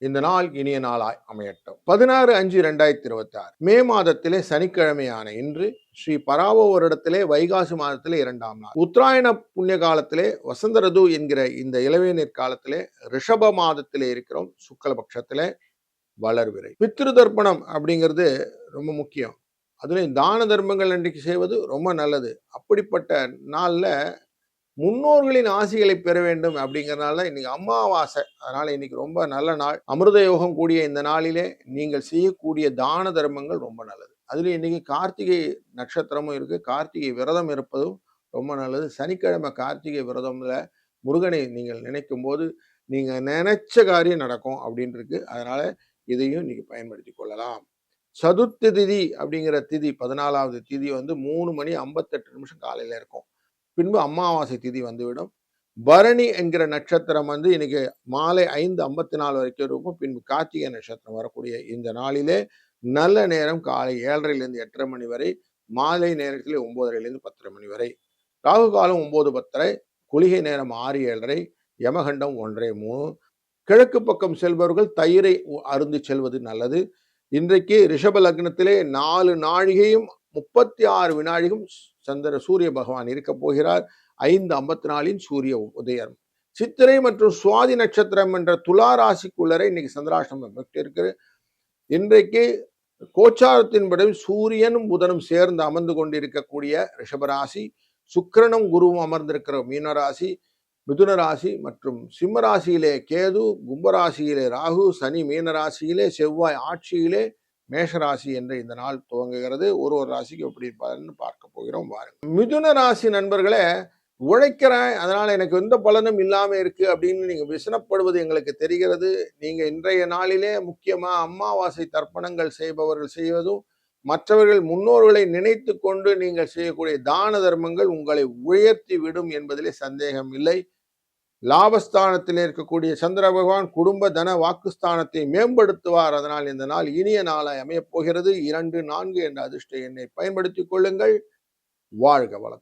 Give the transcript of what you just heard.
இந்த நாள் இனிய நாளாய் அமையட்டும். 16/5/2026 மே மாதத்திலே சனிக்கிழமையான இன்று ஸ்ரீ பராவோ வருடத்திலே வைகாசி மாதத்திலே 2ஆம் நாள், உத்தராயண புண்ணிய காலத்திலே வசந்த ருது என்கிற இந்த இளவேநீர் காலத்திலே ரிஷப மாதத்திலே இருக்கிறோம். சுக்லபக்ஷத்திலே வளர்விரை. பித்ரு தர்ப்பணம் அப்படிங்கிறது ரொம்ப முக்கியம். அதுலேயும் தான தர்மங்கள் அன்றைக்கு செய்வது ரொம்ப நல்லது. அப்படிப்பட்ட நாள்ல முன்னோர்களின் ஆசிகளை பெற வேண்டும் அப்படிங்கிறதுனால இன்னைக்கு அமாவாசை. அதனால இன்னைக்கு ரொம்ப நல்ல நாள். அமிர்த யோகம் கூடிய இந்த நாளிலே நீங்கள் செய்யக்கூடிய தான தர்மங்கள் ரொம்ப நல்லது. அதுலேயும் இன்னைக்கு கார்த்திகை நட்சத்திரமும் இருக்கு. கார்த்திகை விரதம் இருப்பதும் ரொம்ப நல்லது. சனிக்கிழமை கார்த்திகை விரதம்ல முருகனை நீங்கள் நினைக்கும் போது நீங்க நினைச்ச காரியம் நடக்கும் அப்படின்னு இருக்கு. அதனால இதையும் இன்னைக்கு பயன்படுத்தி கொள்ளலாம். சதுர்த்தி திதி அப்படிங்கிற திதி 14வது திதி 3:58 காலையில இருக்கும். பின்பு அமாவாசை திதி வந்துவிடும். பரணி என்கிற நட்சத்திரம் இன்னைக்கு மாலை 5:54 வரைக்கும் இருக்கும். பின்பு கார்த்திகை நட்சத்திரம் வரக்கூடிய இந்த நாளிலே நல்ல நேரம் காலை 7:30 8:30 மணி வரை, மாலை நேரத்தில் 9:30 10:30 மணி வரை, ராகு காலம் 9:10, குளிகை நேரம் 6:07, யமகண்டம் 1:03. கிழக்கு பக்கம் செல்பவர்கள் தயிரை அருந்தி செல்வது நல்லது. இன்றைக்கு ரிஷப லக்னத்திலே 4 நாழிகையும் 36 வினாடியும் சூரிய பகவான் இருக்க போகிறார். 5:54 சூரிய உதயம். சித்திரை மற்றும் சுவாதி நட்சத்திரம் என்ற துலா ராசிக்குள்ளரை இன்னைக்கு சந்திராஷ்டமம் இருக்கிறது. இன்றைக்கு கோச்சாரத்தின்படி சூரியனும் புதனும் சேர்ந்து அமர்ந்து கொண்டிருக்கக்கூடிய ரிஷபராசி, சுக்கிரனும் குருவும் அமர்ந்திருக்கிற மீனராசி, மிதுன ராசி மற்றும் சிம்ம ராசியிலே கேது, கும்பராசியிலே ராகு, சனி மீனராசியிலே, செவ்வாய் ஆட்சியிலே மேஷராசி என்ற இந்த நாள் துவங்குகிறது. ஒரு ராசிக்கு எப்படி இருப்பாருன்னு பார்க்க போகிறோம். வாருங்கள். மிதுன ராசி நண்பர்களே, உழைக்கிறேன் அதனால எனக்கு எந்த பலனும் இல்லாம இருக்கு அப்படின்னு நீங்க விசனப்படுவது எங்களுக்கு தெரிகிறது. நீங்க இன்றைய நாளிலே முக்கியமா அமாவாசை தர்ப்பணங்கள் செய்பவர்கள் செய்வதும், மற்றவர்கள் முன்னோர்களை நினைத்து கொண்டு நீங்கள் செய்யக்கூடிய தான தர்மங்கள் உங்களை உயர்த்தி விடும் என்பதிலே சந்தேகம் இல்லை. லாபஸ்தானத்தில் இருக்கக்கூடிய சந்திர பகவான் குடும்ப தன வாக்குஸ்தானத்தை மேம்படுத்துவார். அதனால் இந்த நாள் இனிய நாளாய் அமையப் போகிறது. 2, 4 என்ற அதிர்ஷ்ட எண்ணை பயன்படுத்திக் கொள்ளுங்கள். வாழ்க வளம்.